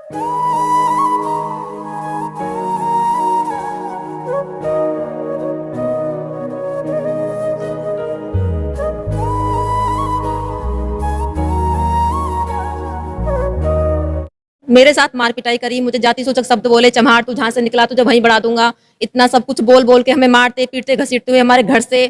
मेरे साथ मार पिटाई करी, मुझे जाति सूचक शब्द बोले, चमार तू जहां से निकला तुझे वहीं बढ़ा दूंगा, इतना सब कुछ बोल बोल के हमें मारते पीटते घसीटते हुए हमारे घर से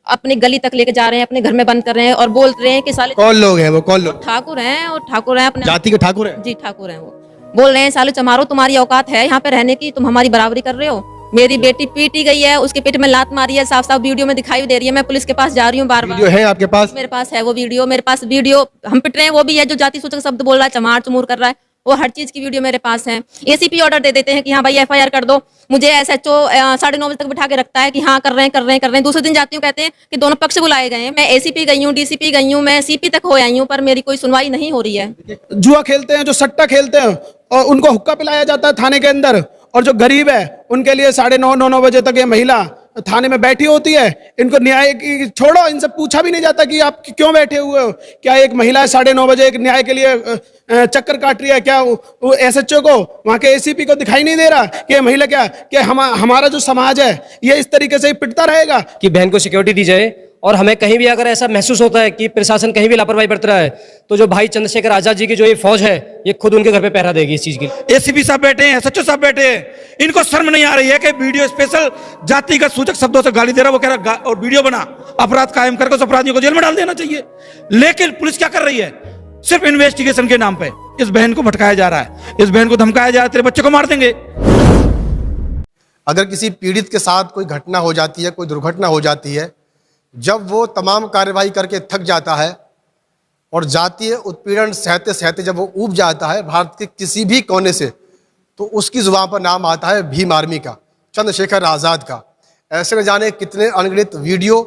अपनी गली तक लेके जा रहे हैं, अपने घर में बंद कर रहे हैं और बोल रहे हैं कि साले कौन लोग हैं वो? कौन लोग? ठाकुर हैं और ठाकुर हैं अपने जाति के ठाकुर हैं? जी ठाकुर हैं। वो बोल रहे हैं साले चमारो तुम्हारी औकात है यहाँ पे रहने की, तुम हमारी बराबरी कर रहे हो। मेरी बेटी पीटी गई है, उसके पेट में लात मारी है, साफ साफ वीडियो में दिखाई दे रही है। मैं पुलिस के पास जा रही हूँ बार बार। वीडियो है आपके पास? मेरे पास है वो वीडियो, मेरे पास वीडियो हम पिट रहे हैं वो भी है, जो जाति सूचक शब्द बोल रहा है, चमार चमूर कर रहा है, वो हर चीज की वीडियो मेरे पास है। एसीपी ऑर्डर दे देते हैं कि हाँ भाई एफआईआर कर दो, मुझे एसएचओ 9:30 बजे तक बिठा के रखता है कि हाँ कर रहे हैं। दूसरे दिन जाती हूँ, कहते हैं कि दोनों पक्ष बुलाए गए हैं। मैं एसीपी गई हूँ, डीसीपी गई हूँ, मैं सीपी तक हो आई हूँ, पर मेरी कोई सुनवाई नहीं हो रही है। जुआ खेलते हैं, जो सट्टा खेलते हैं और उनको हुक्का पिलाया जाता है थाने के अंदर, और जो गरीब है उनके लिए 9:30 बजे तक ये महिला थाने में बैठी होती है। इनको न्याय की छोड़ो, इनसे पूछा भी नहीं जाता कि आप क्यों बैठे हुए हो। क्या एक महिला 9:30 बजे एक न्याय के लिए चक्कर काट रही है? क्या वो एसएचओ को, वहां के एसीपी को दिखाई नहीं दे रहा कि ये महिला कि हमारा जो समाज है ये इस तरीके से ही पिटता रहेगा? कि बहन को सिक्योरिटी दी जाए, और हमें कहीं भी अगर ऐसा महसूस होता है कि प्रशासन कहीं भी लापरवाही बरत रहा है, तो जो भाई चंद्रशेखर आजाद जी की जो ये फौज है, ये खुद उनके घर पे पहरा देगी इस चीज की। एसीपी साहब बैठे हैं, एसएचओ साहब बैठे हैं, इनको शर्म नहीं आ रही है कि वीडियो स्पेशल जातिगत सूचक शब्दों से गाली दे रहा, वो कह रहा और वीडियो बना, अपराध कायम करके उस अपराधियों को जेल में डाल देना चाहिए। लेकिन पुलिस क्या कर रही है? सिर्फ इन्वेस्टिगेशन के नाम पे इस बहन को भटकाया जा रहा है, इस बहन को धमकाया जा रहा है, तेरे बच्चे को मार देंगे। अगर किसी पीड़ित के साथ कोई घटना हो जाती है, कोई दुर्घटना हो जाती है, जब वो तमाम कार्रवाई करके थक जाता है और जातीय उत्पीड़न सहते सहते जब वो ऊब जाता है भारत के किसी भी कोने से, तो उसकी जुबान पर नाम आता है भीम आर्मी का, चंद्रशेखर आज़ाद का। ऐसे न जाने कितने अनगिनत वीडियो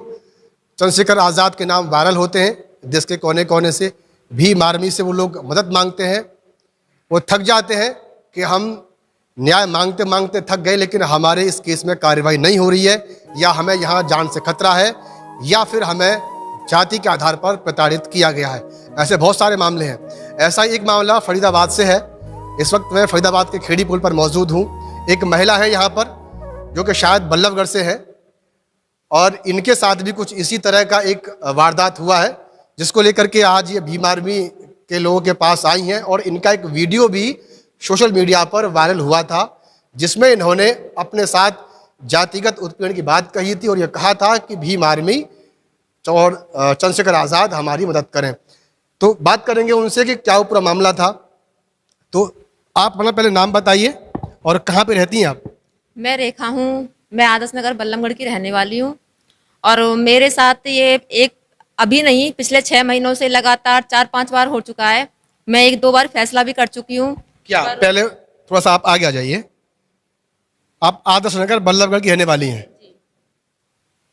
चंद्रशेखर आज़ाद के नाम वायरल होते हैं देश के कोने कोने से। भीम आर्मी से वो लोग मदद मांगते हैं, वो थक जाते हैं कि हम न्याय मांगते मांगते थक गए, लेकिन हमारे इस केस में कार्रवाई नहीं हो रही है, या हमें यहाँ जान से खतरा है, या फिर हमें जाति के आधार पर प्रताड़ित किया गया है। ऐसे बहुत सारे मामले हैं। ऐसा ही एक मामला फरीदाबाद से है। इस वक्त मैं फरीदाबाद के खेड़ी पुल पर मौजूद हूँ। एक महिला है यहाँ पर जो कि शायद बल्लभगढ़ से है, और इनके साथ भी कुछ इसी तरह का एक वारदात हुआ है, जिसको लेकर के आज ये भीम आर्मी के लोगों के पास आई हैं। और इनका एक वीडियो भी सोशल मीडिया पर वायरल हुआ था, जिसमें इन्होंने अपने साथ जातिगत उत्पीड़न की बात कही थी और ये कहा था कि भीम आर्मी और चंद्रशेखर आज़ाद हमारी मदद करें। तो बात करेंगे उनसे कि क्या वो पूरा मामला था। तो आप मतलब पहले नाम बताइए और कहाँ पे रहती हैं आप? मैं रेखा हूँ, मैं आदर्श नगर बल्लभगढ़ की रहने वाली हूँ। और मेरे साथ ये एक अभी नहीं, पिछले 6 महीनों से लगातार 4-5 बार हो चुका है। मैं 1-2 बार फैसला भी कर चुकी हूँ। क्या पहले थोड़ा सा आप आगे आ जाइए। आप आदर्श नगर बल्लभगढ़ की रहने वाली हैं,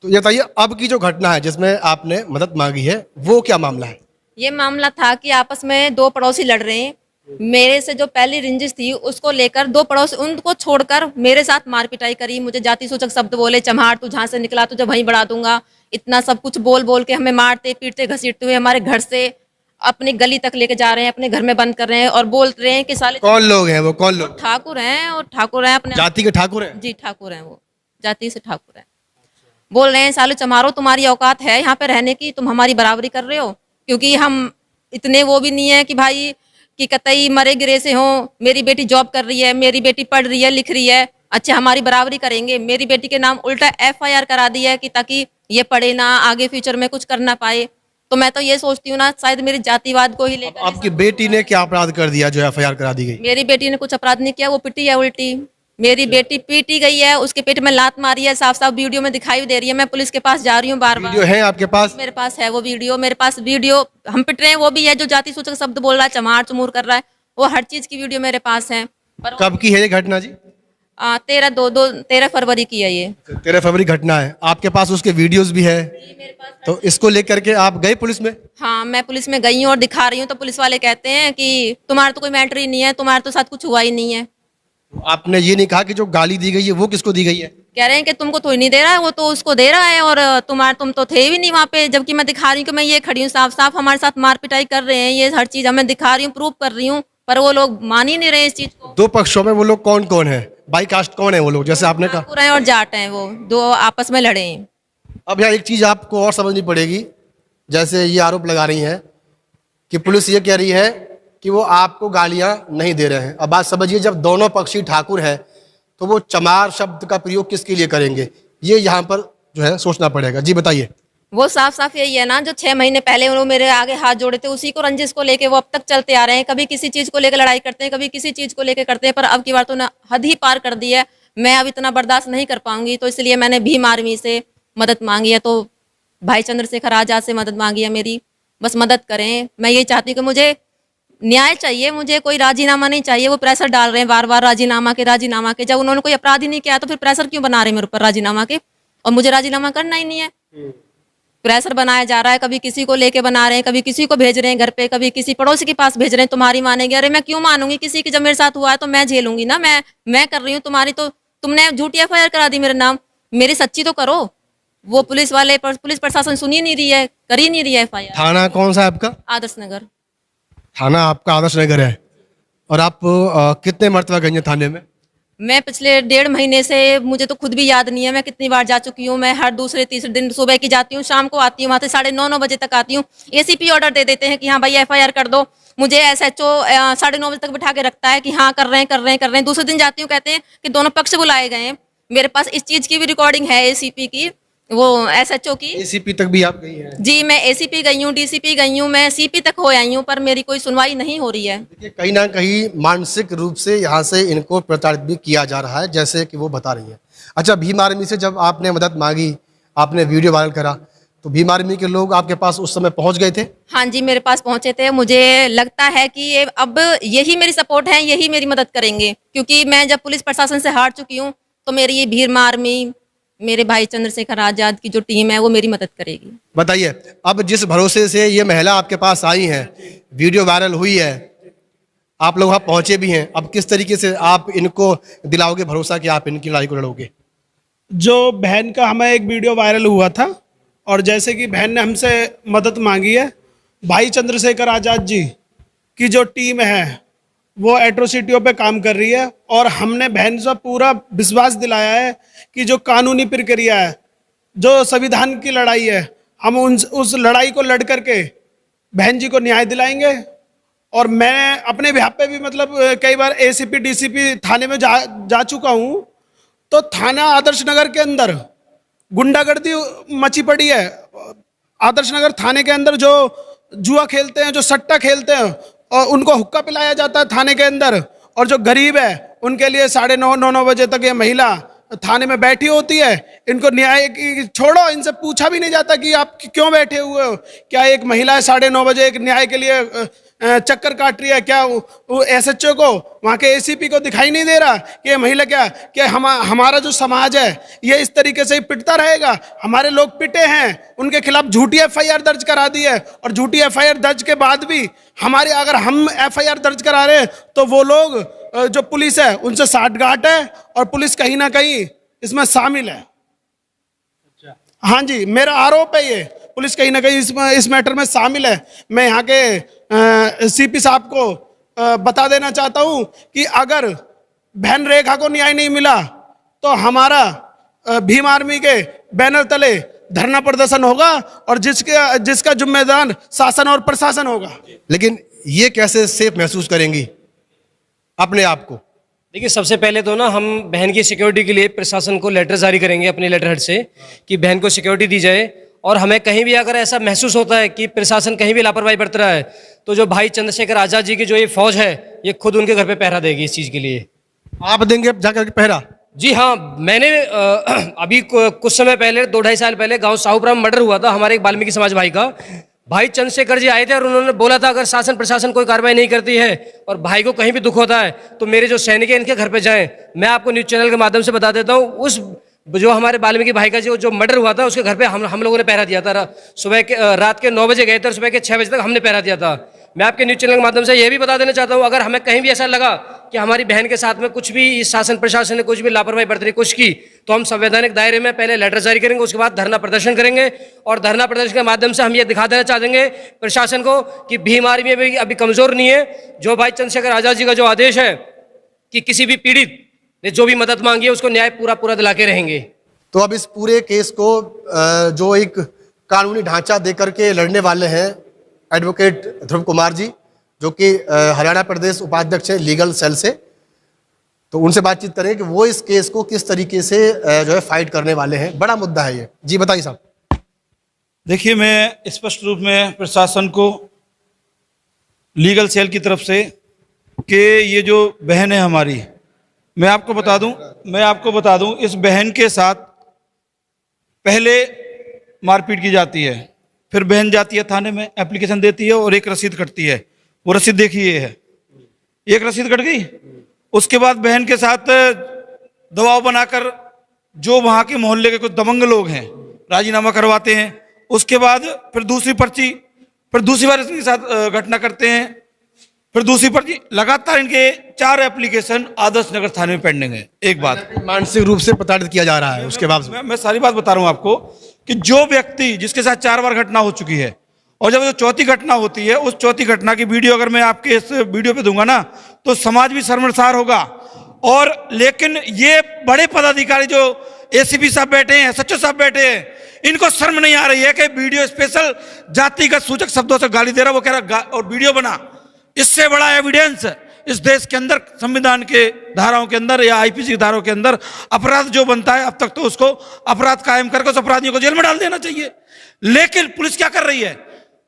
तो ये बताइए अब की जो घटना है जिसमें आपने मदद मांगी है, वो क्या मामला है? ये मामला था कि आपस में 2 पड़ोसी लड़ रहे हैं। मेरे से जो पहली रंजिश थी उसको लेकर 2 पड़ोसी, उनको छोड़कर मेरे साथ मार पिटाई करी, मुझे जाति सूचक शब्द बोले, चमार तू जहां से निकला तुझे वहीं बढ़ा दूंगा, इतना सब कुछ बोल बोल के हमें मारते पीटते घसीटते हुए हमारे घर से अपनी गली तक लेके जा रहे हैं, अपने घर में बंद कर रहे हैं और बोल रहे हैं कि साले कौन लोग हैं वो? कौन लोग? ठाकुर हैं, और ठाकुर हैं अपने जाति के ठाकुर हैं? जी ठाकुर हैं, वो जाति से ठाकुर हैं। बोल रहे हैं साले चमारो तुम्हारी औकात है यहाँ पे रहने की, तुम हमारी बराबरी कर रहे हो। क्योंकि हम इतने वो भी नहीं है कि भाई कि कतई मरे गिरे से हो। मेरी बेटी जॉब कर रही है, मेरी बेटी पढ़ रही है, लिख रही है, अच्छा हमारी बराबरी करेंगे। मेरी बेटी के नाम उल्टा एफआईआर करा दी है कि ताकि ये पढ़े ना, आगे फ्यूचर में कुछ कर ना पाए। तो मैं तो ये सोचती हूँ ना, शायद मेरी जातिवाद को ही लेकर। आपकी बेटी ने क्या अपराध कर दिया जो एफआईआर करा दी गई? मेरी बेटी ने कुछ अपराध नहीं किया, वो पिटी है उल्टी। मेरी बेटी पीटी गई है, उसके पेट में लात मारी है, साफ साफ वीडियो में दिखाई दे रही है। मैं पुलिस के पास जा रही हूँ बार बार। वीडियो है आपके पास? मेरे पास है वो वीडियो, मेरे पास वीडियो हम पिट रहे हैं वो भी है, जो जाति सूचक शब्द बोल रहा है, चमार चमूर कर रहा है, वो हर चीज की वीडियो मेरे पास है। पर कब की है ये घटना जी? 13 फरवरी की है ये। 13 फरवरी घटना है। आपके पास उसके वीडियोस भी है, तो इसको लेकर के आप गए पुलिस में? हाँ, मैं पुलिस में गई हूँ और दिखा रही हूँ, तो पुलिस वाले कहते हैं कि तुम्हारा तो कोई मैटर ही नहीं है, तुम्हारे तो साथ कुछ हुआ ही नहीं है। आपने ये नहीं कहा कि जो गाली दी गई है वो किसको दी गई है? कह रहे हैं कि तुमको तो ही नहीं दे रहा है, वो तो उसको दे रहा है, और तुम तो थे भी नहीं वहाँ पे। जबकि मैं दिखा रही हूँ कि मैं ये खड़ी हूँ, साफ साफ हमारे साथ मार पिटाई कर रहे हैं, ये हर चीज मैं दिखा रही हूँ, प्रूफ कर रही हूँ, पर वो लोग मान ही नहीं रहे इस चीज को। दो पक्षों में वो लोग कौन कौन है, बाई कास्ट कौन है वो लोग, जैसे आपने कहा? ठाकुर हैं और जाट हैं, वो दो आपस में लड़े हैं। अब यहाँ एक चीज आपको और समझनी पड़ेगी, जैसे ये आरोप लगा रही हैं कि पुलिस ये कह रही है कि वो आपको गालियां नहीं दे रहे हैं। अब बात समझिए, जब दोनों पक्षी ठाकुर हैं तो वो चमार शब्द का प्रयोग किसके लिए करेंगे, ये यहाँ पर जो है सोचना पड़ेगा। जी बताइए। वो साफ साफ यही है ना, जो 6 महीने पहले उन्होंने मेरे आगे हाथ जोड़े थे, उसी को रंजिश को लेके वो अब तक चलते आ रहे हैं। कभी किसी चीज को लेकर लड़ाई करते हैं, कभी किसी चीज को लेकर करते हैं, पर अब की बार तो ना हद ही पार कर दी है। मैं अब इतना बर्दाश्त नहीं कर पाऊंगी, तो इसलिए मैंने भीम आर्मी से मदद मांगी है। तो भाई चंद्रशेखर आजाद से मदद मांगी है मेरी, बस मदद करें। मैं ये चाहती हूँ कि मुझे न्याय चाहिए, मुझे कोई राजीनामा नहीं चाहिए। वो प्रेशर डाल रहे हैं बार बार राजीनामा के। जब उन्होंने कोई अपराध ही नहीं किया तो फिर प्रेशर क्यों बना रहे हैं मेरे ऊपर राजीनामा के, और मुझे राजीनामा करना ही नहीं है। प्रेशर बनाया जा रहा है, कभी किसी को लेके बना रहे हैं, कभी किसी को भेज रहे हैं घर पे, कभी किसी पड़ोसी के पास भेज रहे हैं, तुम्हारी मानेगी। अरे मैं क्यों मानूंगी किसी की, जब मेरे साथ हुआ है तो मैं झेलूंगी ना। मैं कर रही हूँ, तुम्हारी तो तुमने झूठी FIR करा दी मेरे नाम, मेरी सच्ची तो करो। वो पुलिस वाले पुलिस प्रशासन सुन ही नहीं रही है, कर ही नहीं रही है FIR। थाना कौन सा है आपका? आदर्श नगर। थाना आपका आदर्श नगर है। और आप कितने मरतबा गई हैं थाने में? मैं पिछले 1.5 महीने से, मुझे तो खुद भी याद नहीं है मैं कितनी बार जा चुकी हूँ। मैं हर दूसरे तीसरे दिन सुबह की जाती हूँ, शाम को आती हूँ, वहाँ से 9:30 बजे तक आती हूँ। ACP ऑर्डर दे देते हैं कि हाँ भाई FIR कर दो। मुझे SHO 9:30 बजे तक बिठा के रखता है कि हाँ कर रहे हैं। दूसरे दिन जाती हूँ, कहते हैं कि दोनों पक्ष बुलाए गए हैं। मेरे पास इस चीज की भी रिकॉर्डिंग है, ACP की, वो SHO की। ACP तक भी आप गई हैं? जी, मैं ACP गई हूँ, DCP गई हूँ, मैं CP तक हो आई हूँ, पर मेरी कोई सुनवाई नहीं हो रही है। देखिए, कहीं ना कहीं मानसिक रूप से यहाँ से इनको प्रताड़ित भी किया जा रहा है, जैसे कि वो बता रही है। अच्छा, भीम आर्मी से जब आपने मदद मांगी, आपने वीडियो वायरल करा, तो भीम आर्मी के लोग आपके पास उस समय पहुंच गए थे? हाँ जी, मेरे पास पहुंचे थे। मुझे लगता है कि ये अब यही मेरी सपोर्ट है, यही मेरी मदद करेंगे, क्योंकि मैं जब पुलिस प्रशासन से हार चुकी हूँ तो मेरी ये भीम आर्मी, मेरे भाई चंद्रशेखर आजाद की जो टीम है वो मेरी मदद करेगी। बताइए, अब जिस भरोसे से ये महिला आपके पास आई है, वीडियो वायरल हुई है, आप लोग वहाँ पहुंचे भी हैं, अब किस तरीके से आप इनको दिलाओगे भरोसा कि आप इनकी लड़ाई को लड़ोगे? जो बहन का हमें एक वीडियो वायरल हुआ था, और जैसे कि बहन ने हमसे मदद मांगी है, भाई चंद्रशेखर आजाद जी की जो टीम है वो एट्रोसिटियों पे काम कर रही है, और हमने बहन से पूरा विश्वास दिलाया है कि जो कानूनी प्रक्रिया है, जो संविधान की लड़ाई है, हम उस लड़ाई को लड़ करके बहन जी को न्याय दिलाएंगे। और मैं अपने बिहाफ पे भी मतलब कई बार ACP DCP थाने में जा चुका हूँ। तो थाना आदर्श नगर के अंदर गुंडागर्दी मची पड़ी है। आदर्श नगर थाने के अंदर जो जुआ खेलते हैं, जो सट्टा खेलते हैं, और उनको हुक्का पिलाया जाता है थाने के अंदर। और जो गरीब है उनके लिए 9:30 बजे तक ये महिला थाने में बैठी होती है। इनको न्याय की छोड़ो, इनसे पूछा भी नहीं जाता कि आप क्यों बैठे हुए हो। क्या एक महिला 9:30 बजे एक न्याय के लिए चक्कर काट रही है? क्या वो SHO को, वहाँ के ACP को दिखाई नहीं दे रहा कि ये महिला क्या हमारा जो समाज है ये इस तरीके से ही पिटता रहेगा? हमारे लोग पिटे हैं, उनके खिलाफ झूठी FIR दर्ज करा दी है, और झूठी FIR दर्ज के बाद भी हमारे, अगर हम FIR दर्ज करा रहे हैं तो वो लोग जो पुलिस है उनसे साठगांठ है, और पुलिस कहीं ना कहीं इसमें शामिल है। हाँ जी, मेरा आरोप है ये, पुलिस कहीं ना कहीं इस मैटर में शामिल है। मैं यहाँ के CP साहब को बता देना चाहता हूँ कि अगर बहन रेखा को न्याय नहीं मिला तो हमारा भीम आर्मी के बैनर तले धरना प्रदर्शन होगा, और जिसका जिम्मेदार शासन और प्रशासन होगा। लेकिन ये कैसे सेफ महसूस करेंगी अपने आप को? देखिए, सबसे पहले तो ना हम बहन की सिक्योरिटी के लिए प्रशासन को लेटर जारी करेंगे अपने लेटर हेड से कि बहन को सिक्योरिटी दी जाए। और हमें कहीं भी अगर ऐसा महसूस होता है कि प्रशासन कहीं भी लापरवाही बरत रहा है, तो जो भाई चंद्रशेखर आजाद जी की जो ये फौज है ये खुद उनके घर पे पहरा देगी इस चीज़ के लिए। आप देंगे जाकर के पहरा? जी हाँ, मैंने अभी कुछ समय पहले 2-2.5 साल पहले गांव साहूपुरा में मर्डर हुआ था हमारे एक वाल्मीकि समाज भाई का। भाई चंद्रशेखर जी आए थे और उन्होंने बोला था अगर शासन प्रशासन कोई कार्रवाई नहीं करती है और भाई को कहीं भी दुख होता है तो मेरे जो सैनिक हैं इनके घर पे जाएं। मैं आपको न्यूज़ चैनल के माध्यम से बता देता हूँ, उस जो हमारे वाल्मीकि भाई का जो मर्डर हुआ था उसके घर पे हम लोगों ने पहरा दिया था। रात के 9 बजे गए थे और सुबह के 6 बजे तक हमने पहरा दिया था। मैं आपके न्यूज़ चैनल के माध्यम से ये भी बता देना चाहता हूँ, अगर हमें कहीं भी ऐसा लगा कि हमारी बहन के साथ में कुछ भी इस शासन प्रशासन ने कुछ भी लापरवाही बरतने की कोशिश की तो हम संवैधानिक दायरे में पहले लेटर जारी करेंगे, उसके बाद धरना प्रदर्शन करेंगे। और धरना प्रदर्शन के माध्यम से हम ये दिखा देना चाहेंगे प्रशासन को कि भीम आर्मी भी अभी कमजोर नहीं है। जो भाई चंद्रशेखर आजाद जी का जो आदेश है कि किसी भी पीड़ित ने जो भी मदद मांगी है उसको न्याय पूरा दिला के रहेंगे। तो अब इस पूरे केस को जो एक कानूनी ढांचा देकर के लड़ने वाले हैं एडवोकेट ध्रुव कुमार जी, जो कि हरियाणा प्रदेश उपाध्यक्ष है लीगल सेल से, तो उनसे बातचीत करें कि वो इस केस को किस तरीके से जो है फाइट करने वाले हैं। बड़ा मुद्दा है ये। जी बताइए साहब। देखिए, मैं स्पष्ट रूप में प्रशासन को लीगल सेल की तरफ से कि ये जो बहन है हमारी, मैं आपको बता दूं इस बहन के साथ पहले मारपीट की जाती है, फिर बहन जाती है थाने में, एप्लीकेशन देती है और एक रसीद कटती है। वो रसीद देखिए, ये है, एक रसीद कट गई। उसके बाद बहन के साथ दबाव बनाकर जो वहाँ के मोहल्ले के कुछ दबंग लोग हैं राजीनामा करवाते हैं। उसके बाद फिर दूसरी पर्ची, फिर दूसरी बार इसके साथ घटना करते हैं, फिर दूसरी पर्ची। लगातार इनके 4 एप्लीकेशन आदर्श नगर थाने में पेंडिंग है। एक बात, मानसिक रूप से प्रताड़ित किया जा रहा है उसके बाद। मैं सारी बात बता रहा हूँ आपको कि जो व्यक्ति जिसके साथ 4 बार घटना हो चुकी है और जब जो चौथी घटना होती है, उस चौथी घटना की वीडियो अगर मैं आपके इस वीडियो पे दूंगा ना तो समाज भी शर्मसार होगा। और लेकिन ये बड़े पदाधिकारी जो एसीपी साहब बैठे हैं, एसएचओ साहब बैठे हैं, इनको शर्म नहीं आ रही है कि वीडियो स्पेशल जातिगत सूचक शब्दों से गाली दे रहा, वो कह रहा और वीडियो बना। इससे बड़ा एविडेंस इस देश के अंदर संविधान के धाराओं के अंदर या आईपीसी की धाराओं के अंदर अपराध जो बनता है, अब तक तो उसको अपराध कायम करके उस अपराधियों को जेल में डाल देना चाहिए। लेकिन पुलिस क्या कर रही है?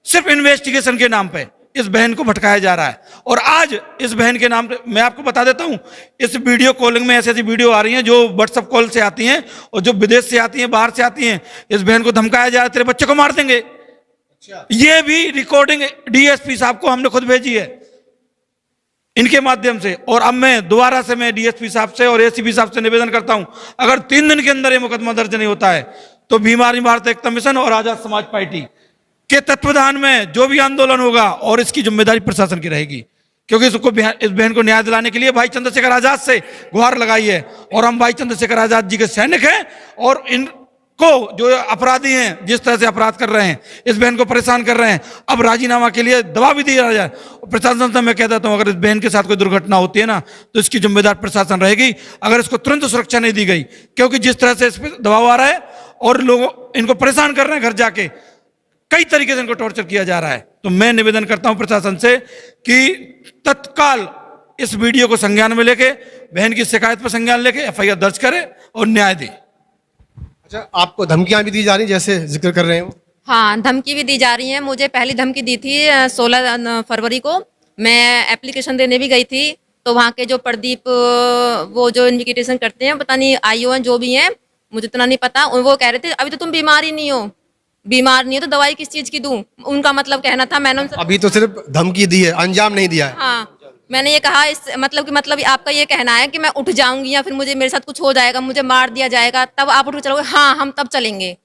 सिर्फ इन्वेस्टिगेशन के नाम पे इस बहन को भटकाया जा रहा है। और आज इस बहन के नाम पे मैं आपको बता देता हूं, इस वीडियो कॉलिंग में ऐसी वीडियो आ रही हैं जो व्हाट्सएप कॉल से आती हैं और जो विदेश से आती हैं, बाहर से आती हैं। इस बहन को धमकाया जा रहा है, तेरे बच्चे को मार देंगे। ये भी रिकॉर्डिंग डीएसपी साहब को हमने खुद भेजी है इनके माध्यम से। और अब मैं दोबारा से मैं डीएसपी साहब से और एसीपी साहब से निवेदन करता हूं, अगर 3 दिन के अंदर ये मुकदमा दर्ज नहीं होता है तो भीम आर्मी भारत एकता मिशन और आजाद समाज पार्टी के तत्वाधान में जो भी आंदोलन होगा और इसकी जिम्मेदारी प्रशासन की रहेगी, क्योंकि इस बहन को न्याय दिलाने के लिए भाई चंद्रशेखर आजाद से गुहार लगाई है। और हम भाई चंद्रशेखर आजाद जी के सैनिक हैं और इनको जो अपराधी हैं, जिस तरह से अपराध कर रहे हैं, इस बहन को परेशान कर रहे हैं, अब राजीनामा के लिए दबाव भी दिया जाए। प्रशासन से मैं कह देता हूं, अगर इस बहन के साथ कोई दुर्घटना होती है ना तो इसकी जिम्मेदार प्रशासन रहेगी, अगर इसको तुरंत सुरक्षा नहीं दी गई। क्योंकि जिस तरह से इस पर दबाव आ रहा है और लोग इनको परेशान कर रहे हैं, घर जाके कई तरीके से इनको टॉर्चर किया जा रहा है, तो मैं निवेदन करता हूं प्रशासन से कि तत्काल इस वीडियो को संज्ञान में लेके बहन की शिकायत पर संज्ञान लेके एफआईआर दर्ज करे और न्याय दे। अच्छा, आपको धमकियां भी दी जा रही जैसे जिक्र कर रहे हैं? हाँ, धमकी भी दी जा रही है। मुझे पहली धमकी दी थी 16 फरवरी को। मैं एप्लीकेशन देने भी गई थी तो वहाँ के जो प्रदीप वो जो इन्वेस्टिगेशन करते हैं, पता नहीं आईओ हैं जो भी हैं, मुझे इतना नहीं पता, वो कह रहे थे अभी तो तुम बीमार नहीं हो तो दवाई किस चीज की दूं, उनका मतलब कहना था। मैंने उनसे अभी तो सिर्फ धमकी दी है, अंजाम नहीं दिया है। हाँ, मैंने ये कहा इस मतलब आपका ये कहना है कि मैं उठ जाऊंगी या फिर मुझे मेरे साथ कुछ हो जाएगा, मुझे मार दिया जाएगा, तब आप उठ के चलोगे? हाँ, हम तब चलेंगे।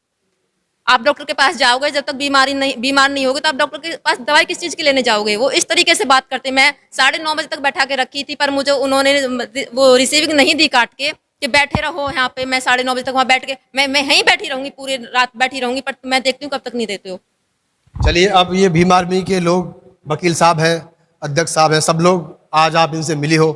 आप डॉक्टर के पास जाओगे, जब तक बीमार नहीं होगे तो आप डॉक्टर के पास दवाई किस चीज की लेने जाओगे? वो इस तरीके से बात करते। मैं 9:30 बजे तक बैठा के रखी थी, पर मुझे उन्होंने वो रिसीविंग नहीं दी काट के कि बैठे रहो यहाँ पे। मैं 9:30 बजे तक वहाँ बैठ के मैं यहीं बैठी रहूंगी, पूरी रात बैठी रहूंगी, पर मैं देखती हूँ कब तक नहीं देते हो। चलिए, अब ये भीम आर्मी के लोग, वकील साहब हैं, अध्यक्ष साहब हैं, सब लोग, आज आप इनसे मिली हो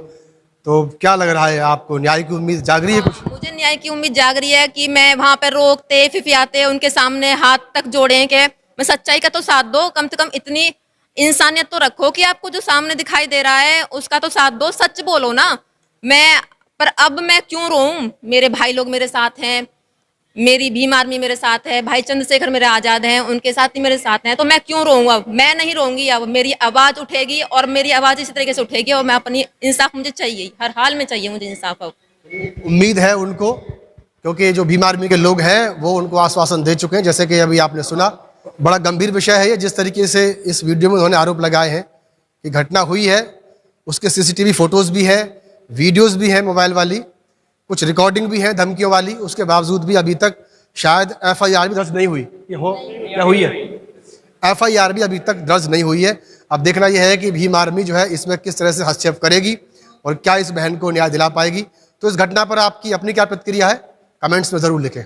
तो क्या लग रहा है आपको? न्याय की उम्मीद जाग रही है कुछ? मुझे न्याय की उम्मीद जाग रही है कि मैं वहाँ पे रोकते फिफियाते उनके सामने हाथ तक जोड़े कि मैं सच्चाई का तो साथ दो, कम से कम इतनी इंसानियत तो रखो कि आपको जो सामने दिखाई दे रहा है उसका तो साथ दो, सच बोलो ना। पर अब मैं क्यों रोऊं? मेरे भाई लोग मेरे साथ हैं, मेरी भीम आर्मी मेरे साथ है, भाई चंद्रशेखर मेरे आजाद हैं, उनके साथ ही मेरे साथ हैं, तो मैं क्यों रोऊंगा? मैं नहीं रोऊंगी। अब मेरी आवाज उठेगी और मेरी आवाज इसी तरीके से उठेगी और मैं अपनी इंसाफ मुझे चाहिए, हर हाल में चाहिए मुझे इंसाफ। अब उम्मीद है उनको, क्योंकि जो भीम आर्मी के लोग हैं वो उनको आश्वासन दे चुके हैं, जैसे कि अभी आपने सुना। बड़ा गंभीर विषय है ये, जिस तरीके से इस वीडियो में उन्होंने आरोप लगाए हैं कि घटना हुई है, उसके सीसीटीवी फोटोज भी है, वीडियोज भी है मोबाइल वाली, कुछ रिकॉर्डिंग भी है धमकियों वाली, उसके बावजूद भी अभी तक शायद एफआईआर भी दर्ज नहीं हुई। क्या हुई है? एफआईआर भी अभी तक दर्ज नहीं हुई है। अब देखना यह है कि भीम आर्मी जो है इसमें किस तरह से हस्तक्षेप करेगी और क्या इस बहन को न्याय दिला पाएगी। तो इस घटना पर आपकी अपनी क्या प्रतिक्रिया है, कमेंट्स में ज़रूर लिखें।